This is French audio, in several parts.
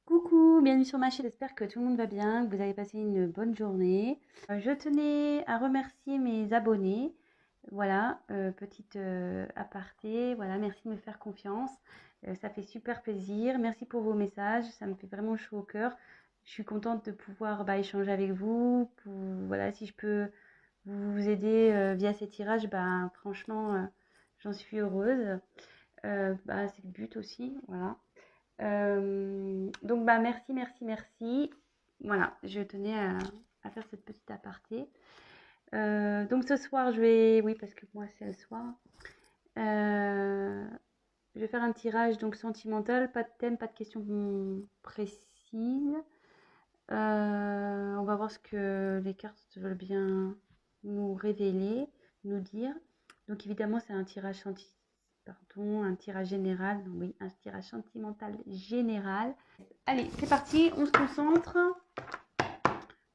Coucou, bienvenue sur ma chaîne, j'espère que tout le monde va bien, que vous avez passé une bonne journée. Je tenais à remercier mes abonnés. Voilà, petite aparté, voilà, merci de me faire confiance. Ça fait super plaisir. Merci pour vos messages, ça me fait vraiment chaud au cœur. Je suis contente de pouvoir échanger avec vous. Voilà, si je peux vous aider via ces tirages, franchement, j'en suis heureuse. C'est le but aussi, voilà. Donc merci, merci, merci. Voilà, je tenais à faire cette petite aparté. Donc ce soir, oui, parce que moi c'est le soir, euh, je vais faire un tirage donc sentimental, pas de thème, pas de questions précises. On va voir ce que les cartes veulent bien nous révéler, nous dire. Donc évidemment, c'est un tirage général. Oui, un tirage sentimental général. Allez, c'est parti, on se concentre.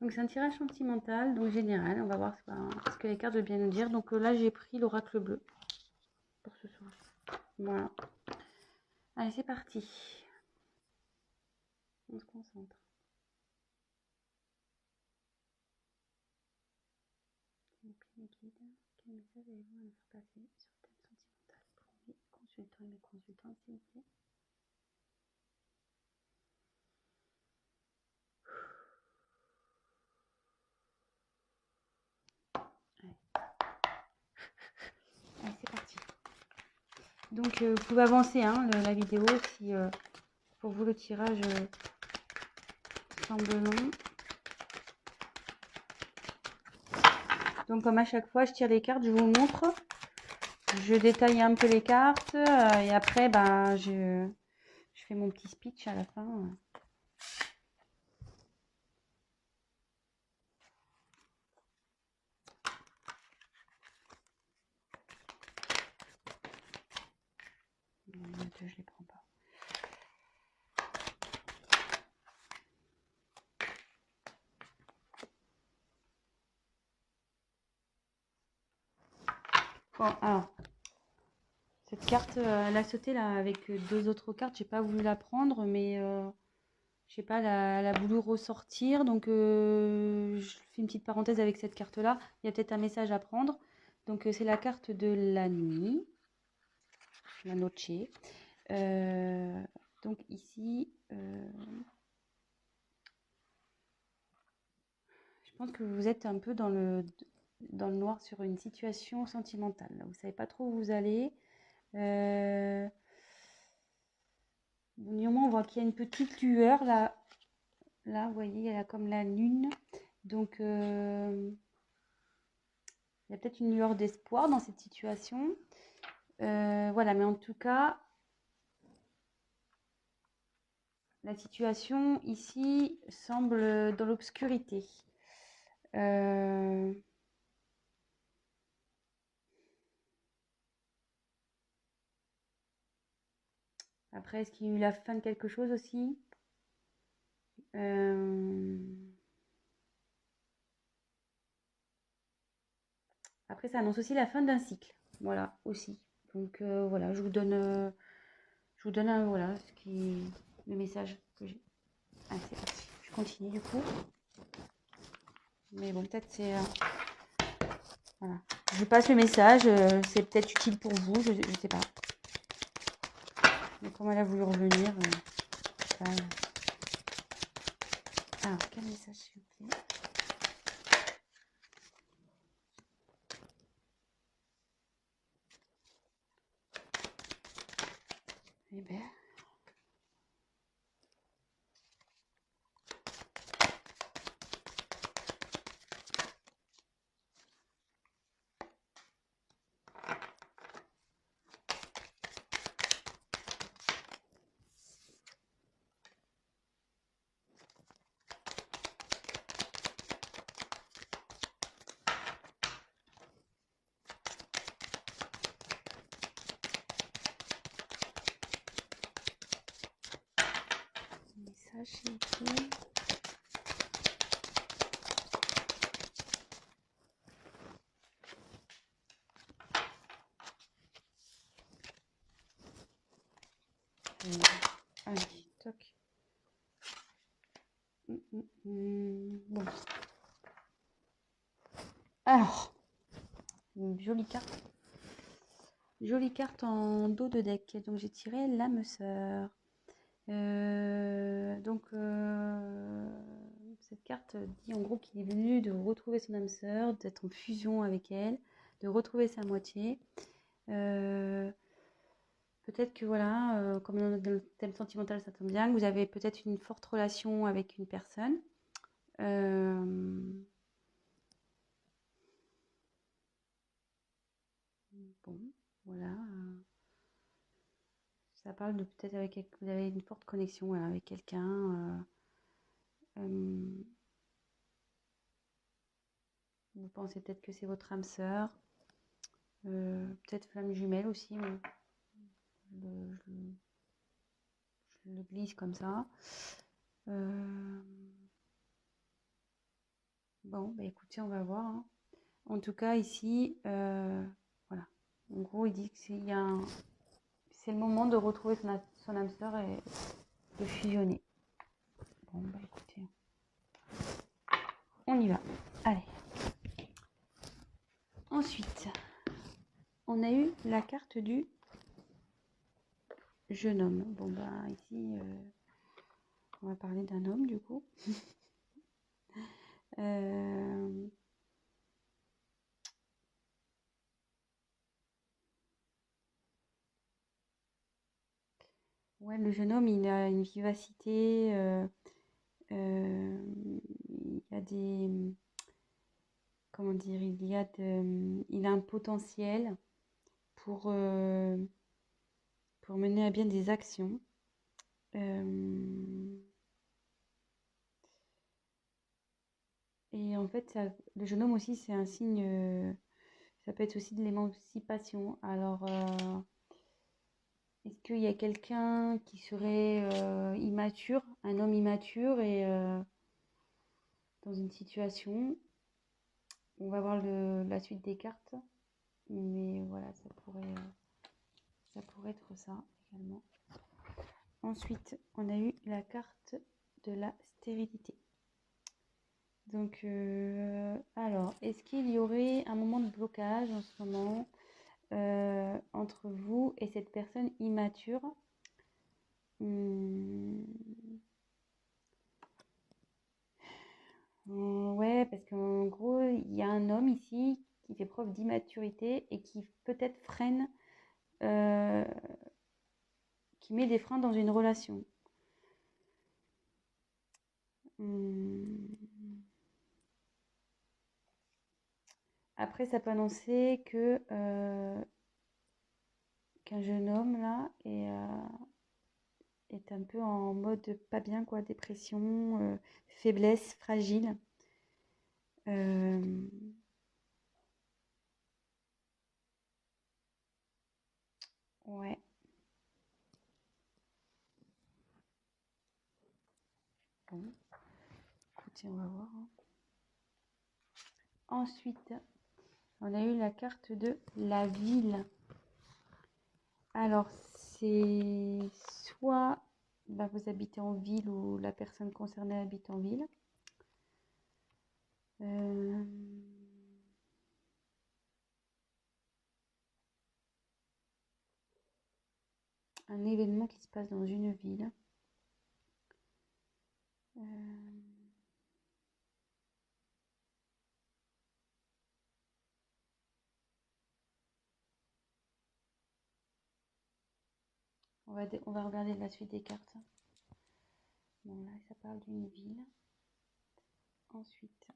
Donc c'est un tirage sentimental, donc général. On va voir ce que les cartes veulent bien nous dire. Donc là, j'ai pris l'oracle bleu pour ce soir. Voilà. Allez, c'est parti. On se concentre. Quel message allez-vous me faire passer sur le thème sentimental pour mes consultants et mes consultantes, s'il vous plaît? Allez. Allez, c'est parti. Donc vous pouvez avancer la vidéo si pour vous le tirage semble long. Donc comme à chaque fois je tire les cartes, je vous montre, je détaille un peu les cartes et après je fais mon petit speech à la fin. Je les prends pas. Bon, alors cette carte, elle a sauté là avec deux autres cartes. J'ai pas voulu la prendre, mais je sais pas, elle a voulu ressortir. Donc je fais une petite parenthèse avec cette carte là. Il y a peut-être un message à prendre. Donc c'est la carte de la nuit, la noche. Donc ici, je pense que vous êtes un peu dans le noir sur une situation sentimentale. Vous ne savez pas trop où vous allez. Néanmoins, on voit qu'il y a une petite lueur là. Là, vous voyez, elle a comme la lune. Donc, il y a peut-être une lueur d'espoir dans cette situation. Voilà, mais en tout cas, la situation ici semble dans l'obscurité. Après, est-ce qu'il y a eu la fin de quelque chose aussi? Après, ça annonce aussi la fin d'un cycle. Voilà, aussi. Donc voilà, je vous donne voilà le message que j'ai. Allez, c'est parti. Je continue du coup. Mais bon, peut-être c'est voilà. Je passe le message. C'est peut-être utile pour vous. Je sais pas. Mais comme elle a voulu revenir, alors quel message s'il vous plaît? Eh ben. Message s'il vous plaît. Allez, toc. Bon. Alors, une jolie carte. Jolie carte en dos de deck. Donc j'ai tiré l'âme sœur. Cette carte dit en gros qu'il est venu de retrouver son âme sœur, d'être en fusion avec elle, de retrouver sa moitié. Peut-être que voilà, comme dans le thème sentimental, ça tombe bien, que vous avez peut-être une forte relation avec une personne. Bon, voilà. Ça parle de peut-être avec vous avez une forte connexion voilà, avec quelqu'un. Vous pensez peut-être que c'est votre âme sœur. Peut-être flamme jumelle aussi. Je le glisse comme ça. Bon, bah écoutez, on va voir. Hein. En tout cas, ici, voilà. En gros, il dit que c'est le moment de retrouver son âme sœur et de fusionner. Bon, bah écoutez, on y va. Allez. Ensuite, on a eu la carte du jeune homme. Bon, bah ici, on va parler d'un homme du coup. Ouais, le jeune homme, il a une vivacité, il y a des, comment dire, il a un potentiel pour mener à bien des actions. Et en fait, le jeune homme aussi, c'est un signe, ça peut être aussi de l'émancipation. Alors, est-ce qu'il y a quelqu'un qui serait immature, un homme immature et dans une situation, on va voir la suite des cartes, mais voilà, ça pourrait être ça également. Ensuite, on a eu la carte de la stérilité. Donc, alors, est-ce qu'il y aurait un moment de blocage en ce moment entre vous et cette personne immature? Ouais, parce qu'en gros, il y a un homme ici qui fait preuve d'immaturité et qui peut-être freine, qui met des freins dans une relation. Après, ça peut annoncer que qu'un jeune homme là est un peu en mode pas bien, quoi, dépression, faiblesse, fragile. Ouais. Bon. Écoutez, on va voir. Hein. Ensuite, on a eu la carte de la ville. Alors, c'est soit vous habitez en ville ou la personne concernée habite en ville. Un événement qui se passe dans une ville. On va regarder la suite des cartes. Bon, là, ça parle d'une ville. Ensuite,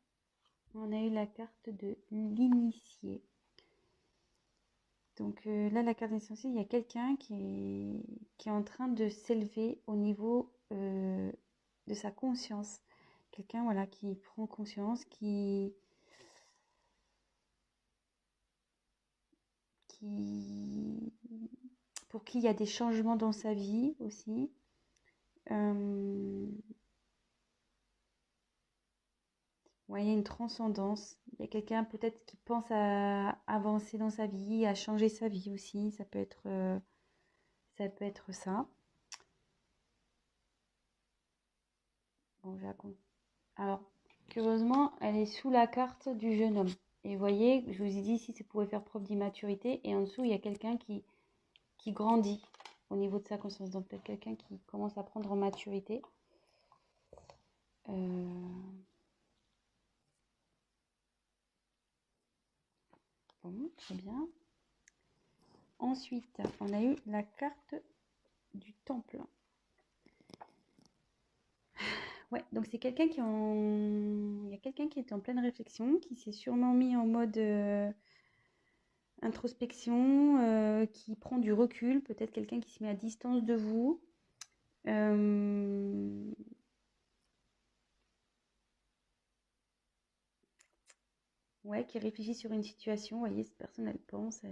on a eu la carte de l'initié. Donc là, la carte essentielle, il y a quelqu'un qui est en train de s'élever au niveau de sa conscience. Quelqu'un voilà, qui prend conscience, pour qui il y a des changements dans sa vie aussi. Ouais, il y a une transcendance. Il y a quelqu'un peut-être qui pense à avancer dans sa vie, à changer sa vie aussi. Ça peut être ça. Bon, Alors, curieusement, elle est sous la carte du jeune homme. Et vous voyez, je vous ai dit ici, ça pouvait faire preuve d'immaturité. Et en dessous, il y a quelqu'un qui grandit au niveau de sa conscience. Donc, peut-être quelqu'un qui commence à prendre en maturité. Bon, très bien. Ensuite, on a eu la carte du temple. Ouais, donc c'est quelqu'un qui il y a quelqu'un qui est en pleine réflexion, qui s'est sûrement mis en mode introspection, qui prend du recul, peut-être quelqu'un qui se met à distance de vous. Ouais, qui réfléchit sur une situation. Vous voyez, cette personne, elle pense.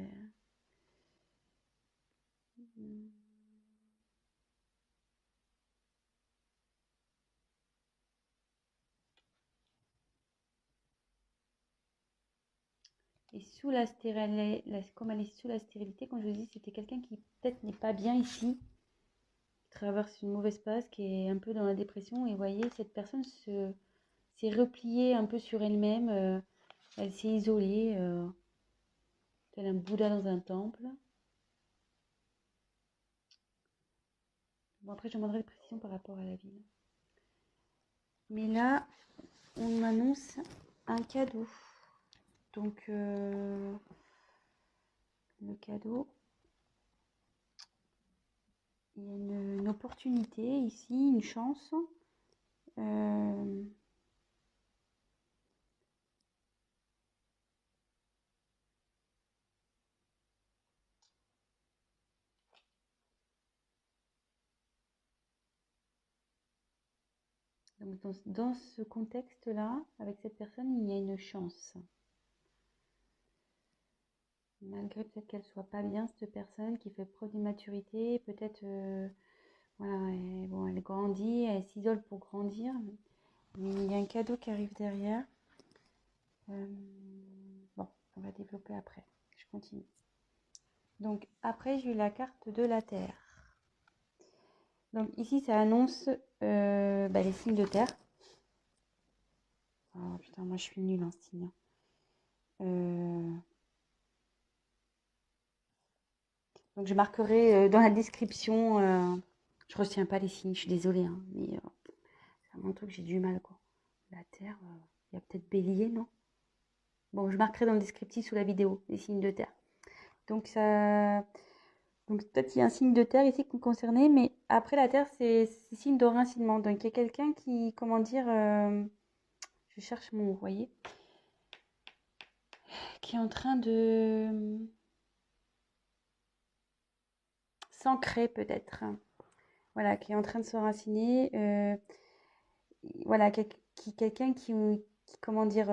Et sous la stérilité, comme elle est sous la stérilité, quand je vous dis, c'était quelqu'un qui peut-être n'est pas bien ici, qui traverse une mauvaise passe, qui est un peu dans la dépression. Et vous voyez, cette personne s'est repliée un peu sur elle-même. Elle s'est isolée, tel un Bouddha dans un temple. Bon, après, je demanderai des précisions par rapport à la ville. Mais là, on m'annonce un cadeau. Donc, le cadeau, il y a une opportunité ici, une chance. Donc, dans ce contexte-là, avec cette personne, il y a une chance. Malgré peut-être qu'elle soit pas bien, cette personne qui fait preuve d'immaturité, peut-être, voilà, bon, elle grandit, elle s'isole pour grandir. Mais il y a un cadeau qui arrive derrière. Bon, on va développer après. Je continue. Donc après, j'ai eu la carte de la Terre. Donc ici, ça annonce les signes de terre. Oh putain, moi je suis nulle en signe. Donc je marquerai dans la description. Je retiens pas les signes, je suis désolée, hein, mais c'est vraiment un truc, j'ai du mal quoi. La Terre, il y a peut-être Bélier, non? Bon, je marquerai dans le descriptif sous la vidéo les signes de terre. Donc ça, donc peut-être il y a un signe de terre ici concerné, mais après la Terre, c'est signe de rincinement. Donc il y a quelqu'un qui, comment dire, je cherche mon mot, vous voyez, qui est en train de s'ancrer peut-être. Voilà, qui est en train de s'enraciner. Voilà, quelqu'un qui, comment dire,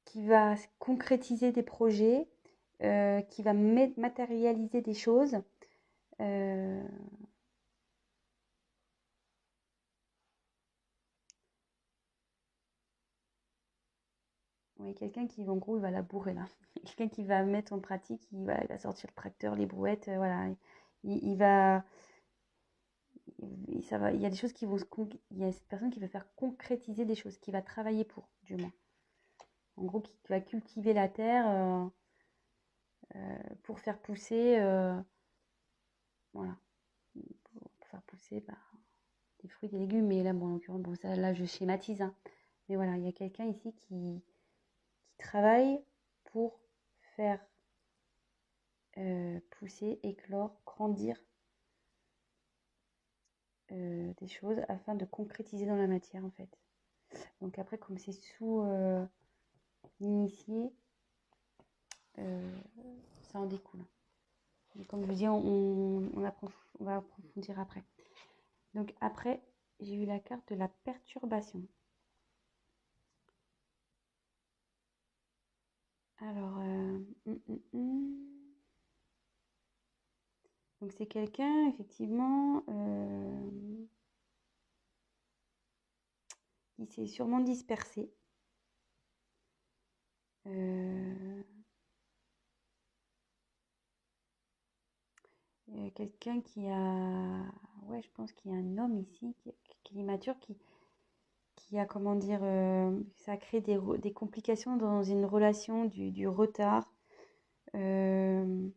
qui va concrétiser des projets, qui va matérialiser des choses. Oui, quelqu'un qui, en gros, il va la bourrer là. Quelqu'un qui va mettre en pratique, il va sortir le tracteur, les brouettes, voilà. Il va, ça va, il y a des choses qui vont il y a cette personne qui va faire concrétiser des choses, qui va travailler pour, du moins. En gros, qui va cultiver la terre pour faire pousser, voilà, pour faire pousser des fruits, des légumes. Mais là, bon, en l'occurrence, bon, ça, là, je schématise, hein. Mais voilà, il y a quelqu'un ici qui travaille pour faire pousser, éclore, grandir des choses afin de concrétiser dans la matière en fait. Donc après, comme c'est sous l'initié, ça en découle. Et comme je vous dis, on va approfondir après. Donc après, j'ai eu la carte de la perturbation. Alors, donc c'est quelqu'un effectivement qui s'est sûrement dispersé. Quelqu'un qui a ouais, je pense qu'il y a un homme ici qui est immature, qui a, comment dire, ça a créé des complications dans une relation, du retard. Euh,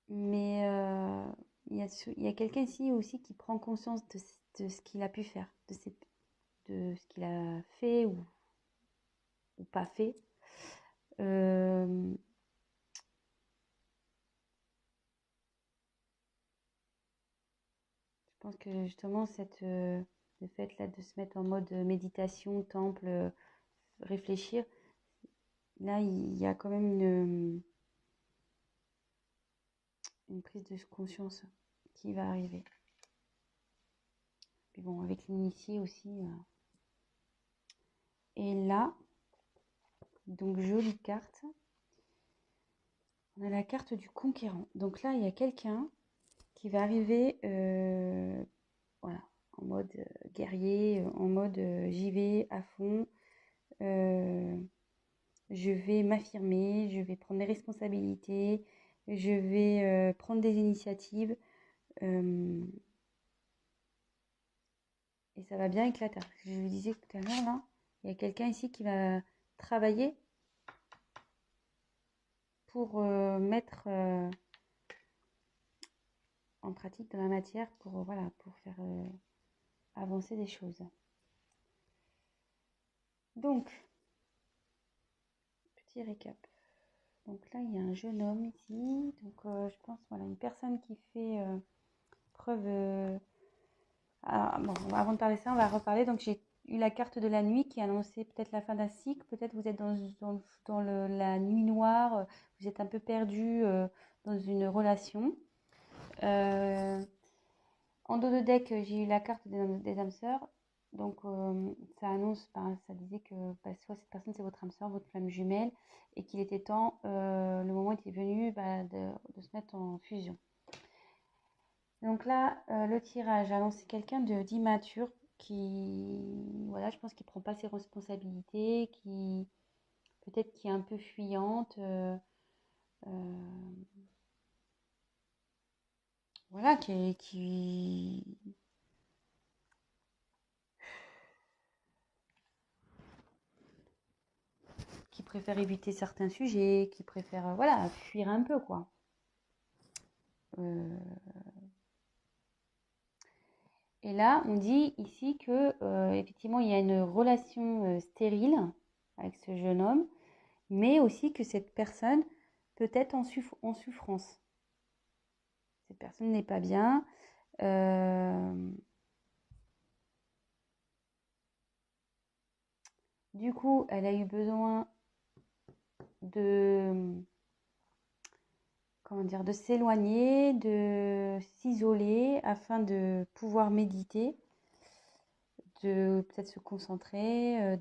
mais il y a quelqu'un ici aussi qui prend conscience de ce qu'il a pu faire, de ce qu'il a fait ou pas fait. Euh, je pense que justement, le fait là de se mettre en mode méditation, temple, réfléchir, là, il y a quand même une prise de conscience qui va arriver. Puis bon, avec l'initié aussi. Et là, donc jolie carte. On a la carte du conquérant. Donc là, il y a quelqu'un qui va arriver voilà, en mode guerrier, en mode j'y vais à fond, je vais m'affirmer, je vais prendre mes responsabilités, je vais prendre des initiatives et ça va bien éclater. Je vous disais tout à l'heure, là, il y a quelqu'un ici qui va travailler pour mettre en pratique de la matière pour, voilà, pour faire avancer des choses. Donc, petit récap. Donc là, il y a un jeune homme ici. Donc, je pense, voilà, une personne qui fait preuve... bon, avant de parler de ça, on va reparler. Donc, j'ai eu la carte de la nuit qui annonçait peut-être la fin d'un cycle. Peut-être vous êtes dans la nuit noire. Vous êtes un peu perdu dans une relation. En dos de deck, j'ai eu la carte des âmes sœurs. Donc, ça annonce, ça disait que soit cette personne, c'est votre âme sœur, votre flamme jumelle, et qu'il était temps, le moment était venu de se mettre en fusion. Donc là, le tirage a lancé quelqu'un d'immature voilà, je pense qu'il ne prend pas ses responsabilités, peut-être qui est un peu fuyante. Voilà, qui préfère éviter certains sujets, qui préfère voilà, fuir un peu, quoi. Et là, on dit ici que effectivement, il y a une relation stérile avec ce jeune homme, mais aussi que cette personne peut être en souffrance. Cette personne n'est pas bien. Du coup, elle a eu besoin de, comment dire, de s'éloigner, de s'isoler afin de pouvoir méditer, de peut-être se concentrer,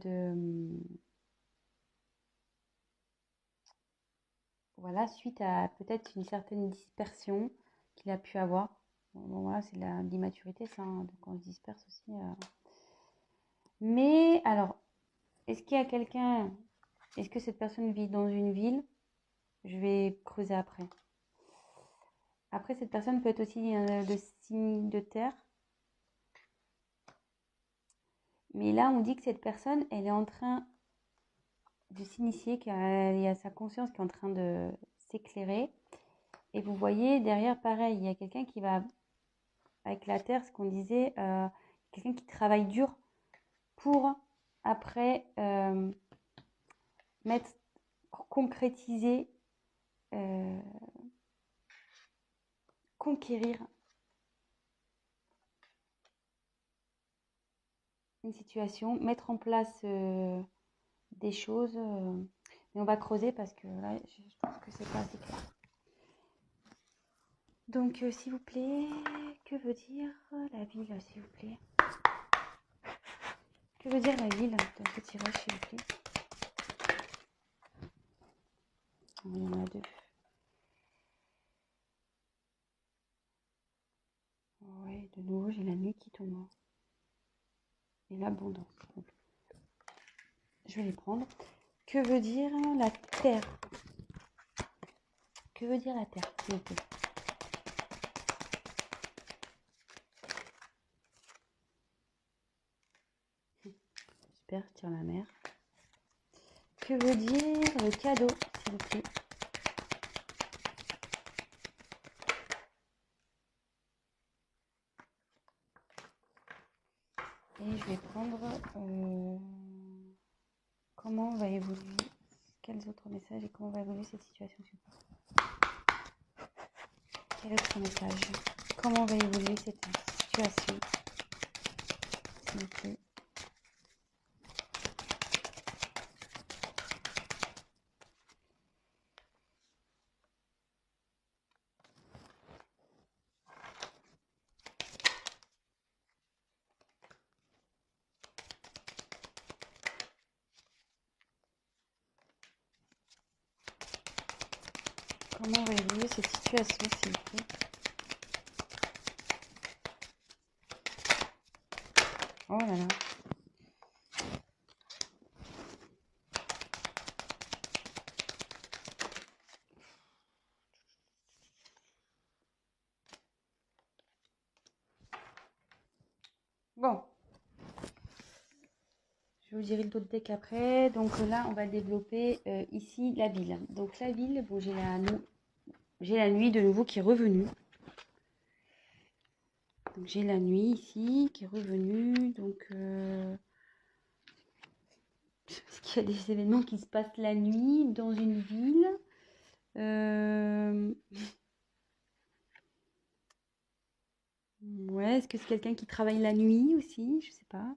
voilà, suite à peut-être une certaine dispersion qu'il a pu avoir. Bon, voilà, c'est de l'immaturité, ça, hein, donc on se disperse aussi. Mais alors, est-ce qu'il y a quelqu'un, est-ce que cette personne vit dans une ville? Je vais creuser après. Après, cette personne peut être aussi de signe de terre. Mais là, on dit que cette personne, elle est en train de s'initier, qu'il y a sa conscience qui est en train de s'éclairer. Et vous voyez, derrière, pareil, il y a quelqu'un qui va, avec la terre, ce qu'on disait, quelqu'un qui travaille dur pour, après, concrétiser, conquérir une situation, mettre en place des choses. Mais on va creuser parce que là, je pense que c'est pas assez clair. Donc, s'il vous plaît, que veut dire la ville, s'il vous plaît? Que veut dire la ville dans ce tirage, s'il vous plaît? Il y en a deux. Ouais, de nouveau, j'ai la nuit qui tombe. Et l'abondance. Je vais les prendre. Que veut dire la terre? Que veut dire la Terre, s'il vous plaît? Super, je tire la mer. Que veut dire le cadeau, s'il vous plaît? Et je vais prendre comment va évoluer, quels autres messages et comment va évoluer cette situation. Quel autre message? Comment va évoluer cette situation, s'il vous plaît? Comment va évoluer cette situation, s'il vous plaît? Oh là là. Bon, je vous dirai le d'autres deck après. Donc là, on va développer ici la ville. Donc la ville, bon, j'ai la nuit de nouveau qui est revenue. Donc j'ai la nuit ici qui est revenue. Donc est-ce qu'il y a des événements qui se passent la nuit dans une ville? Ouais, est-ce que c'est quelqu'un qui travaille la nuit aussi? Je sais pas.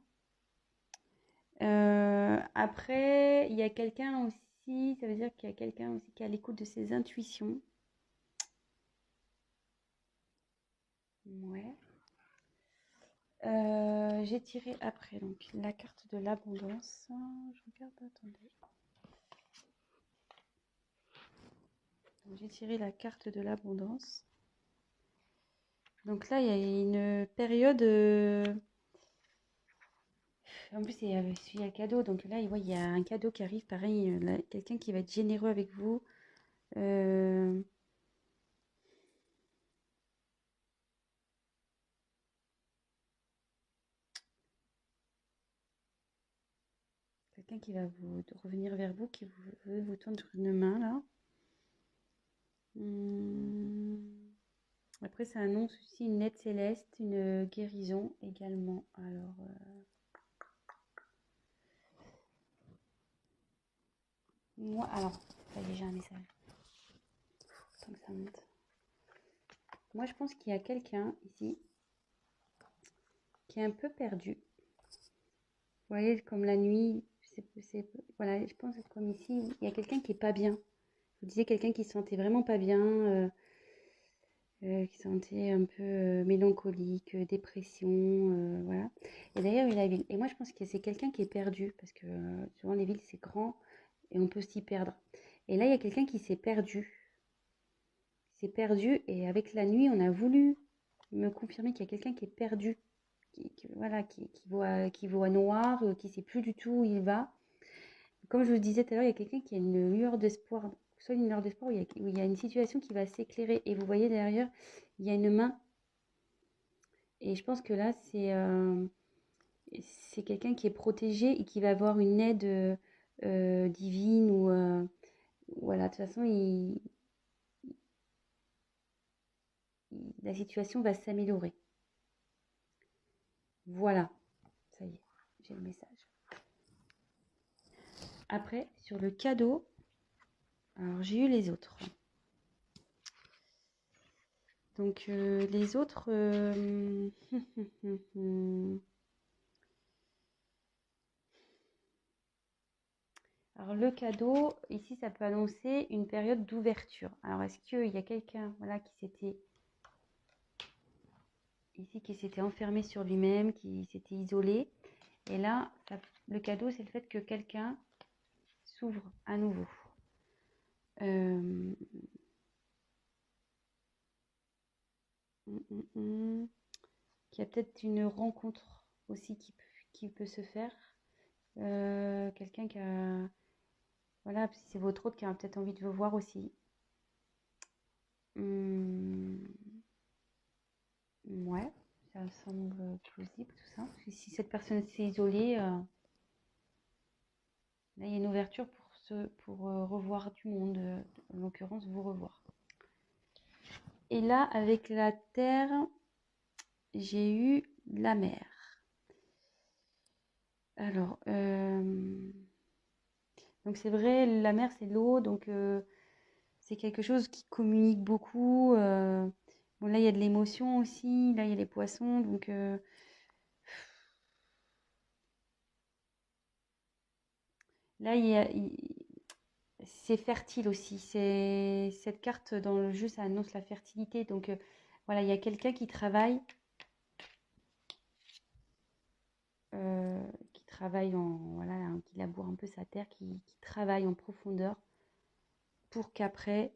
Après, il y a quelqu'un aussi, ça veut dire qu'il y a quelqu'un aussi qui est à l'écoute de ses intuitions. Ouais. J'ai tiré après donc la carte de l'abondance. Je regarde, attendez. J'ai tiré la carte de l'abondance. Donc là, il y a une période. En plus, il y a le cadeau. Donc là, il y a un cadeau qui arrive. Pareil, quelqu'un qui va être généreux avec vous. Quelqu'un qui va vous revenir vers vous, qui veut vous tendre une main là. Après, ça annonce aussi une aide céleste, une guérison également. Alors, moi, alors, ça y est, j'ai un message. Tant que ça monte. Moi, je pense qu'il y a quelqu'un ici qui est un peu perdu. Vous voyez, comme la nuit, voilà, je pense que comme ici, il y a quelqu'un qui est pas bien. Vous disiez quelqu'un qui se sentait vraiment pas bien, qui se sentait un peu mélancolique, dépression, voilà. Et d'ailleurs, il y a la ville. Et moi, je pense que c'est quelqu'un qui est perdu, parce que souvent les villes, c'est grand et on peut s'y perdre. Et là, il y a quelqu'un qui s'est perdu. Il s'est perdu et avec la nuit, on a voulu me confirmer qu'il y a quelqu'un qui est perdu, voilà, qui voit noir, qui ne sait plus du tout où il va. Comme je vous disais tout à l'heure, il y a quelqu'un qui a une lueur d'espoir, soit une lueur d'espoir où il y a une situation qui va s'éclairer. Et vous voyez derrière, il y a une main. Et je pense que là, c'est quelqu'un qui est protégé et qui va avoir une aide divine ou voilà, de toute façon, la situation va s'améliorer. Voilà, ça y est, j'ai le message. Après, sur le cadeau, alors j'ai eu les autres. Donc les autres... Alors le cadeau, ici, ça peut annoncer une période d'ouverture. Alors est-ce qu'il y a quelqu'un voilà, qui s'était enfermé sur lui-même, qui s'était isolé? Et là, le cadeau, c'est le fait que quelqu'un s'ouvre à nouveau. Qu'il y a peut-être une rencontre aussi qui peut se faire. Quelqu'un qui a... Voilà, c'est votre autre qui a peut-être envie de vous voir aussi. Hum, ouais, ça semble plausible tout ça. Si cette personne s'est isolée, là il y a une ouverture pour revoir du monde, en l'occurrence vous revoir. Et là, avec la terre, j'ai eu la mer. Alors, donc c'est vrai, la mer c'est l'eau, donc c'est quelque chose qui communique beaucoup. Bon, là il y a de l'émotion aussi, là il y a les poissons, donc là c'est fertile aussi. C'est cette carte dans le jeu, ça annonce la fertilité. Donc voilà, il y a quelqu'un qui travaille en voilà, hein, qui laboure un peu sa terre, qui travaille en profondeur pour qu'après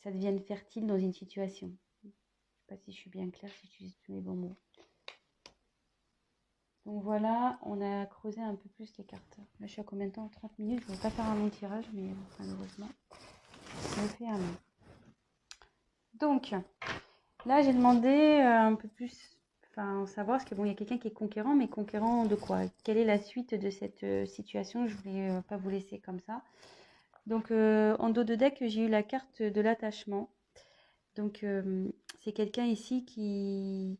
ça devienne fertile dans une situation. Je ne sais pas si je suis bien claire, si j'utilise tous les bons mots. Donc voilà, on a creusé un peu plus les cartes. Là, je suis à combien de temps? 30 minutes. Je ne vais pas faire un long tirage, mais malheureusement, je me fais un long. Donc, là, j'ai demandé un peu plus, enfin, savoir, parce que bon, il y a quelqu'un qui est conquérant, mais conquérant de quoi? Quelle est la suite de cette situation? Je voulais pas vous laisser comme ça. Donc, en dos de deck, j'ai eu la carte de l'attachement. Donc, c'est quelqu'un ici qui...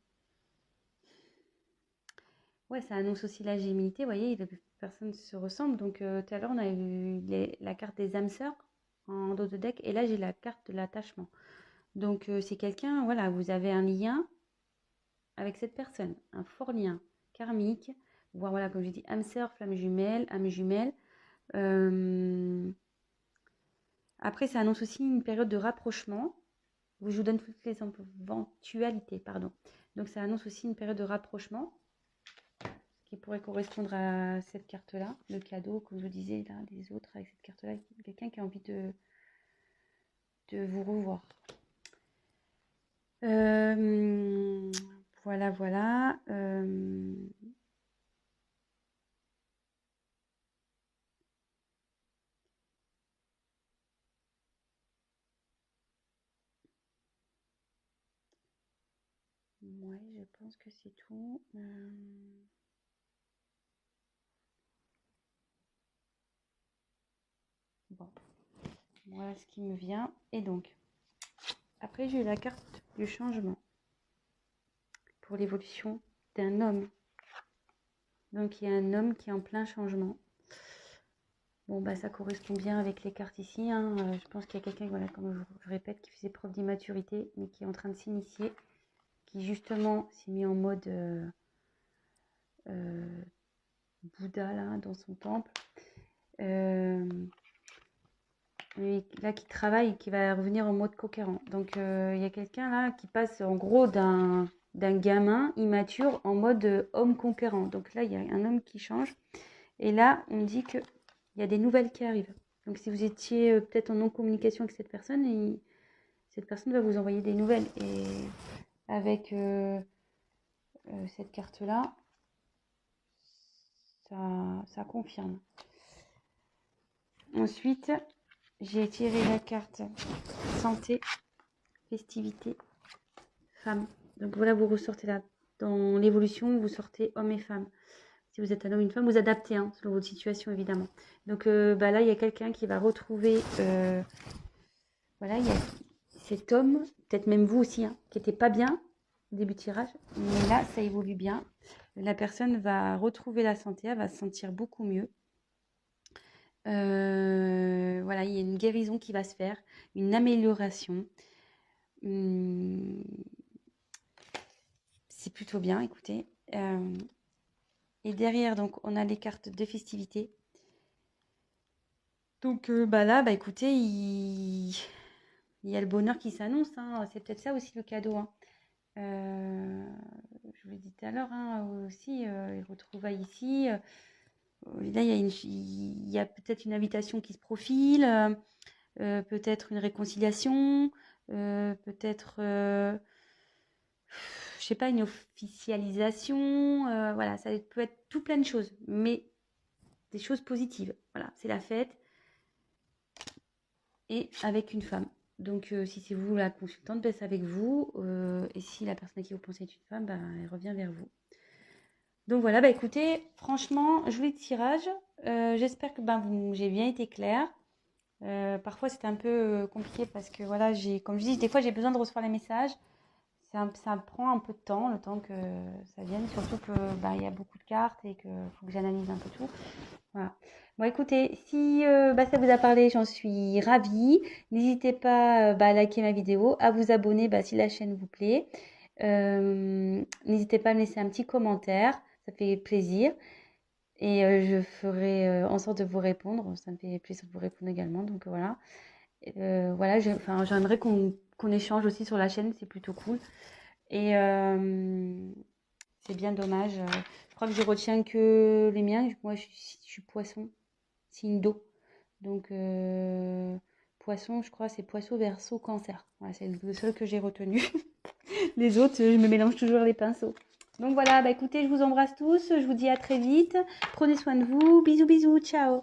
Ouais, ça annonce aussi la gémilité. Vous voyez, les personnes se ressemblent. Donc, tout à l'heure, on a eu la carte des âmes sœurs en dos de deck. Et là, j'ai la carte de l'attachement. Donc, c'est quelqu'un, voilà, vous avez un lien avec cette personne, un fort lien karmique, voire voilà, comme je dis, âme sœur, flamme jumelle, âme jumelle. Après, ça annonce aussi une période de rapprochement. Je vous donne toutes les éventualités, pardon. Donc, ça annonce aussi une période de rapprochement qui pourrait correspondre à cette carte-là, le cadeau, comme je vous disais, là, les autres avec cette carte-là, quelqu'un qui a envie de vous revoir. Voilà, voilà. Ouais, je pense que c'est tout. Bon, voilà ce qui me vient. Et donc, après, j'ai eu la carte du changement pour l'évolution d'un homme. Donc, il y a un homme qui est en plein changement. Bon, bah, ça correspond bien avec les cartes ici, hein. Je pense qu'il y a quelqu'un, voilà, comme je répète, qui faisait preuve d'immaturité, mais qui est en train de s'initier, qui justement s'est mis en mode Bouddha, là, dans son temple. Et là, qui travaille et qui va revenir en mode conquérant. Donc, il y a quelqu'un là qui passe en gros d'un gamin immature en mode homme conquérant. Donc là, il y a un homme qui change. Et là, on me dit qu'il y a des nouvelles qui arrivent. Donc, si vous étiez peut-être en non-communication avec cette personne, cette personne va vous envoyer des nouvelles. Et avec cette carte-là, ça confirme. Ensuite, j'ai tiré la carte santé, festivité, femme. Donc voilà, vous ressortez là. Dans l'évolution, vous sortez homme et femme. Si vous êtes un homme, une femme, vous adaptez, hein, selon votre situation, évidemment. Donc bah là, il y a quelqu'un qui va retrouver... voilà, il y a cet homme, peut-être même vous aussi, hein, qui n'était pas bien au début de tirage. Mais là, ça évolue bien. La personne va retrouver la santé, elle va se sentir beaucoup mieux. Voilà, il y a une guérison qui va se faire, une amélioration. C'est plutôt bien, écoutez. Et derrière, donc, on a les cartes de festivité. Donc, bah là, bah écoutez, il y a le bonheur qui s'annonce, hein. C'est peut-être ça aussi le cadeau, hein. Je vous l'ai dit tout à l'heure, hein, aussi, les retrouvailles ici. Là, il y a peut-être une invitation qui se profile, peut-être une réconciliation, peut-être, je sais pas, une officialisation. Voilà, ça peut être tout plein de choses, mais des choses positives. Voilà, c'est la fête et avec une femme. Donc, si c'est vous la consultante, ben, c'est avec vous. Et si la personne à qui vous pensez est une femme, ben, elle revient vers vous. Donc voilà, bah écoutez, franchement, joli tirage. J'espère que ben, j'ai bien été claire. Parfois, c'était un peu compliqué parce que voilà, comme je dis, des fois, j'ai besoin de recevoir les messages. Ça prend un peu de temps, le temps que ça vienne, surtout que bah, il y a beaucoup de cartes et qu'il faut que j'analyse un peu tout. Voilà. Bon, écoutez, si bah, ça vous a parlé, j'en suis ravie. N'hésitez pas bah, à liker ma vidéo, à vous abonner bah, si la chaîne vous plaît. N'hésitez pas à me laisser un petit commentaire, ça fait plaisir. Et je ferai en sorte de vous répondre. Ça me fait plaisir de vous répondre également. Donc voilà. Voilà, enfin, j'aimerais qu'on échange aussi sur la chaîne, c'est plutôt cool. Et c'est bien dommage. Je crois que je retiens que les miens. Moi, je suis poisson, signe d'eau. Donc, poisson, je crois, c'est poisson, verseau, cancer. Voilà, c'est le seul que j'ai retenu. Les autres, je me mélange toujours les pinceaux. Donc voilà, bah écoutez, je vous embrasse tous. Je vous dis à très vite. Prenez soin de vous. Bisous, bisous. Ciao.